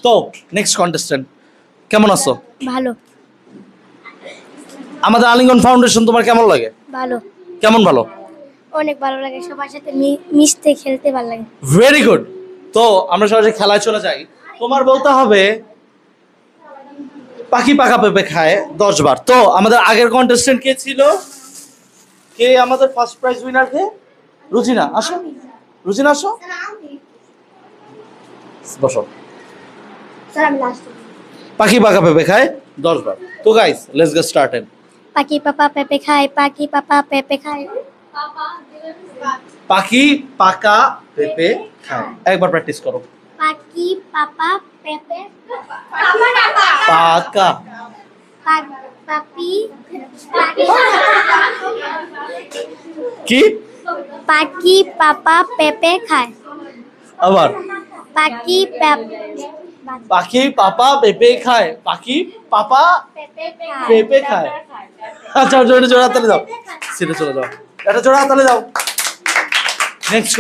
তো next contestant, কেমন আছো? ভালো। আমাদের আলিঙ্গন ফাউন্ডেশন তোমার কেমন লাগে? ভালো। কেমন ভালো? অনেক ভালো লাগে, সবার সাথে মিশতে খেলতে ভালো লাগে। Very good. তো আমরা সরাসরি খেলায় চলে যাই। তোমার বলতে হবে পাখি পাকা পেঁপে খায় 10 বার। তো আমাদের আগের কন্টেস্ট্যান্ট কে ছিল? কে আমাদের ফার্স্ট প্রাইজ উইনার কে? রুজিনা, আসো। রুজিনা আসো, বসো। স্যার আমি লাস্ট। পাখি পাকা পেঁপে খায় 10 বার। তো গাইস, লেটস গেট স্টার্টেড। পাখি পাপা পেঁপে খায়, পাখি পাপা পেঁপে খায়। পাখি পাকা পেঁপে খায়, একবার প্র্যাকটিস করো। পাখি পাপা পেঁপে পাকা পাপি কি? পাখি পাপা পেঁপে খায়। আবার পাখি পাখি পাপা পেঁপে খায়, পাখি পাপা পেঁপে খায়। আচ্ছা, জোরে জোরে হাততালি দাও, সিটে চলে যাও, এটা জোরে হাততালি দাও। নেক্সট